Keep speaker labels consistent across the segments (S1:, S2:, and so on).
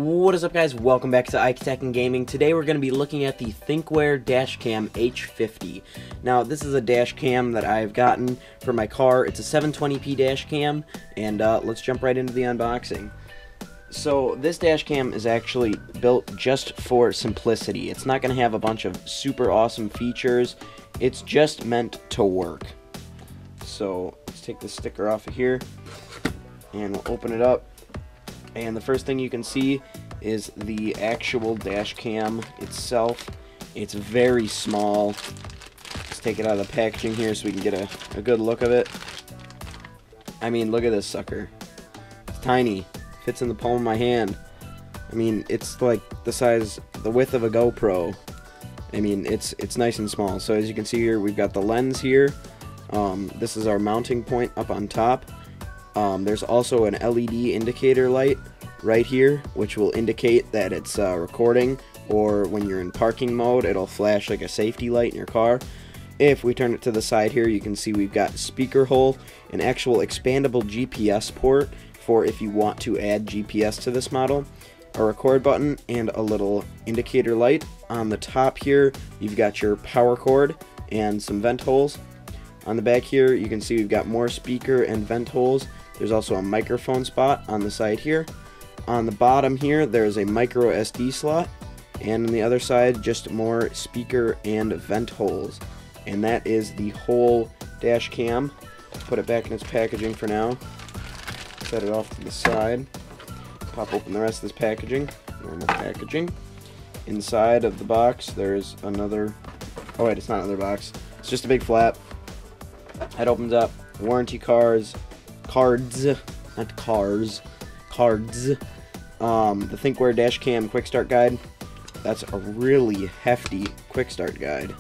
S1: What is up, guys? Welcome back to Tech and Gaming. Today we're going to be looking at the Thinkware Dashcam H50. Now, this is a dash cam that I've gotten for my car. It's a 720p dash cam, and let's jump right into the unboxing. So, this dash cam is actually built just for simplicity. It's not going to have a bunch of super awesome features. It's just meant to work. So, let's take the sticker off of here, and we'll open it up. And the first thing you can see is the actual dash cam itself. It's very small. Let's take it out of the packaging here so we can get a good look of it. I mean, look at this sucker. It's tiny. Fits in the palm of my hand. I mean, it's like the width of a GoPro. I mean, it's nice and small. So as you can see here, we've got the lens here. This is our mounting point up on top. There's also an LED indicator light right here, which will indicate that it's recording, or when you're in parking mode, it'll flash like a safety light in your car. If we turn it to the side here, you can see we've got speaker hole, an actual expandable GPS port for if you want to add GPS to this model, a record button, and a little indicator light. On the top here, you've got your power cord and some vent holes. On the back here, you can see we've got more speaker and vent holes. There's also a microphone spot on the side here. On the bottom here, there's a micro SD slot. And on the other side, just more speaker and vent holes. And that is the whole dash cam. Put it back in its packaging for now. Set it off to the side. Pop open the rest of this packaging. Normal packaging. Inside of the box, there's another... Oh wait, it's not another box. It's just a big flap. It opens up. Warranty cards, not cars, cards. The Thinkware Dashcam Quick Start Guide. That's a really hefty Quick Start Guide.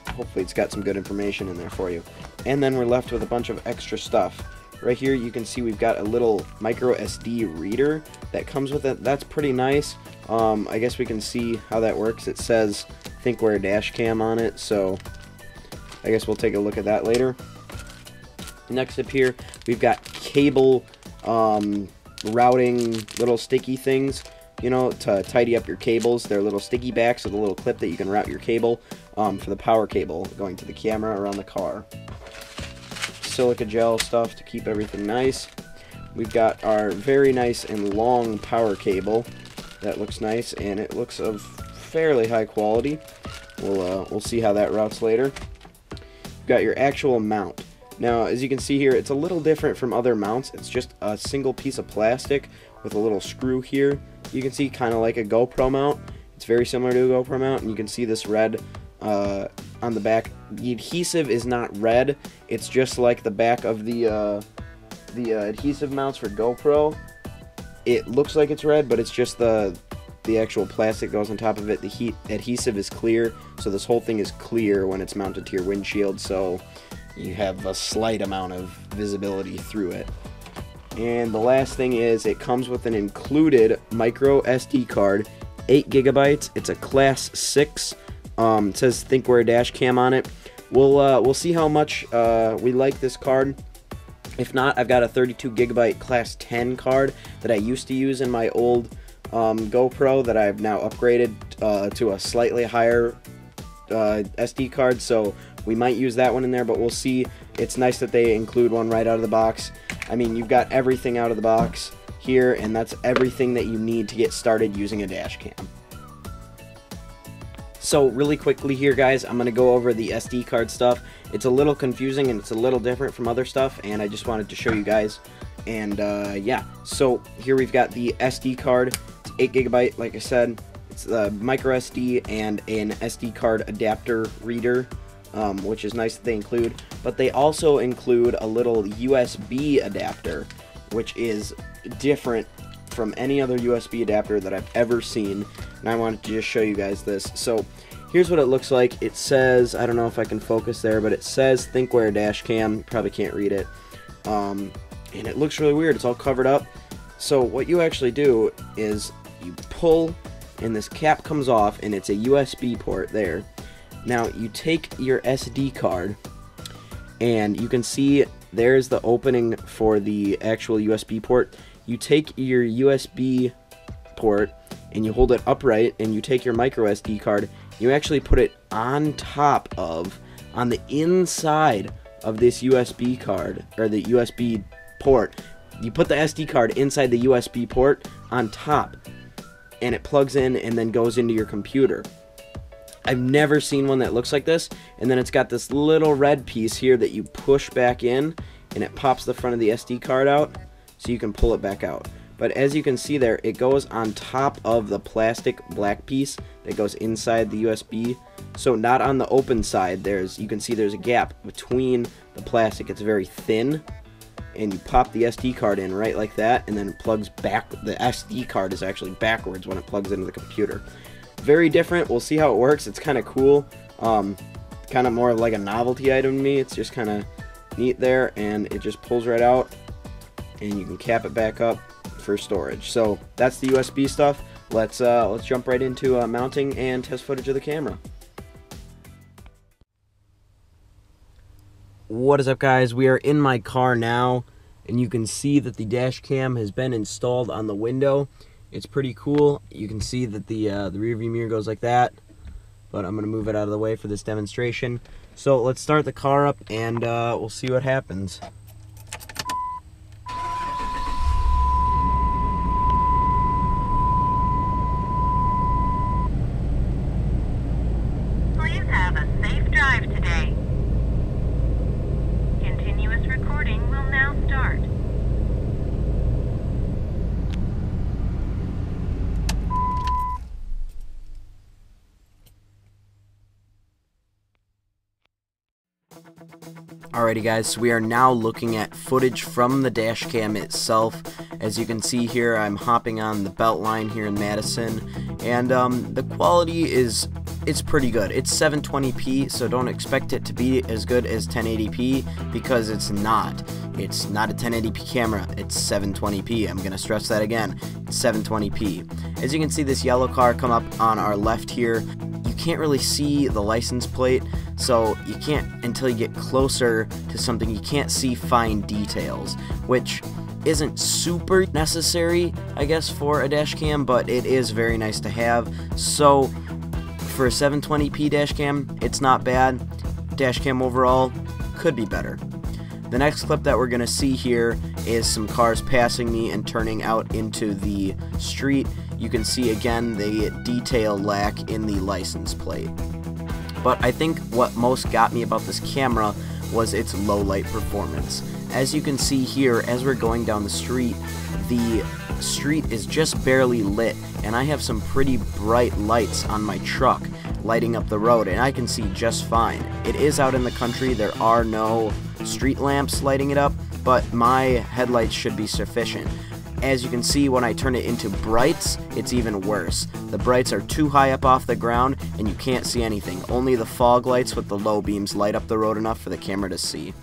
S1: Hopefully it's got some good information in there for you. And then we're left with a bunch of extra stuff. Right here you can see we've got a little micro SD reader that comes with it. That's pretty nice. I guess we can see how that works. It says Thinkware Dashcam on it, so I guess we'll take a look at that later. Next up here, we've got cable routing little sticky things, you know, to tidy up your cables. They're little sticky backs with a little clip that you can route your cable for the power cable going to the camera around the car. Silica gel stuff to keep everything nice. We've got our very nice and long power cable. That looks nice, and it looks of fairly high quality. We'll see how that routes later. We've got your actual mount. Now, as you can see here, it's a little different from other mounts. It's just a single piece of plastic with a little screw here. You can see kind of like a GoPro mount. It's very similar to a GoPro mount, and you can see this red on the back. The adhesive is not red. It's just like the back of the adhesive mounts for GoPro. It looks like it's red, but it's just the actual plastic goes on top of it. The adhesive is clear, so this whole thing is clear when it's mounted to your windshield, so you have a slight amount of visibility through it. And the last thing is it comes with an included micro SD card, 8 gigabytes. It's a class 6. It says Thinkware Dashcam on it. We'll see how much we like this card. If not, I've got a 32 gigabyte class 10 card that I used to use in my old GoPro that I've now upgraded to a slightly higher SD card, so we might use that one in there, but we'll see. It's nice that they include one right out of the box. I mean, you've got everything out of the box here, and that's everything that you need to get started using a dash cam. So really quickly here, guys, I'm going to go over the SD card stuff. It's a little confusing and it's a little different from other stuff, and I just wanted to show you guys. And yeah, so here we've got the SD card. It's 8 gigabyte, like I said. It's the micro SD and an SD card adapter reader, which is nice that they include. But they also include a little USB adapter, which is different from any other USB adapter that I've ever seen. And I wanted to just show you guys this. So here's what it looks like. It says, I don't know if I can focus there, but it says Thinkware Dashcam. Probably can't read it. And it looks really weird. It's all covered up. So what you actually do is you pull, and this cap comes off, and it's a USB port there. Now you take your SD card, and you can see there's the opening for the actual USB port. You take your USB port and you hold it upright and you take your micro SD card, you actually put it on top of, on the inside of this USB card, or the USB port. You put the SD card inside the USB port on top, and it plugs in and then goes into your computer. I've never seen one that looks like this. And then it's got this little red piece here that you push back in, and it pops the front of the SD card out, so you can pull it back out. But as you can see there, it goes on top of the plastic black piece that goes inside the USB. So not on the open side, you can see there's a gap between the plastic. It's very thin, and you pop the SD card in right like that, and then it plugs back. The SD card is actually backwards when it plugs into the computer. Very different. We'll see how it works. It's kind of cool. Kind of more like a novelty item to me. It's just kind of neat there, and it just pulls right out, and you can cap it back up for storage. So that's the USB stuff. Let's jump right into mounting and test footage of the camera. What is up, guys? We are in my car now, and you can see that the dash cam has been installed on the window. It's pretty cool. You can see that the rear view mirror goes like that, but I'm gonna move it out of the way for this demonstration. So let's start the car up, and we'll see what happens.
S2: Please have a safe drive today. Continuous recording will now start.
S1: Alrighty guys, so we are now looking at footage from the dash cam itself. As you can see here, I'm hopping on the belt line here in Madison, and the quality it's pretty good. It's 720p, so don't expect it to be as good as 1080p, because it's not. It's not a 1080p camera, it's 720p. I'm gonna stress that again, it's 720p. As you can see, this yellow car come up on our left here. You can't really see the license plate, so you can't, until you get closer to something, you can't see fine details, which isn't super necessary, I guess, for a dash cam, but it is very nice to have. So for a 720p dash cam, it's not bad. Dash cam overall could be better. The next clip that we're going to see here is some cars passing me and turning out into the street. You can see again the detail lack in the license plate. But I think what most got me about this camera was its low light performance. As you can see here, as we're going down the street is just barely lit, and I have some pretty bright lights on my truck lighting up the road, and I can see just fine. It is out in the country, there are no street lamps lighting it up, but my headlights should be sufficient. As you can see, when I turn it into brights, it's even worse. The brights are too high up off the ground, and you can't see anything. Only the fog lights with the low beams light up the road enough for the camera to see.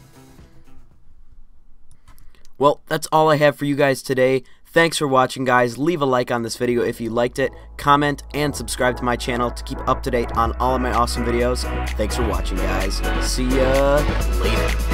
S1: Well, that's all I have for you guys today. Thanks for watching, guys. Leave a like on this video if you liked it, comment, and subscribe to my channel to keep up to date on all of my awesome videos. Thanks for watching, guys. See ya later.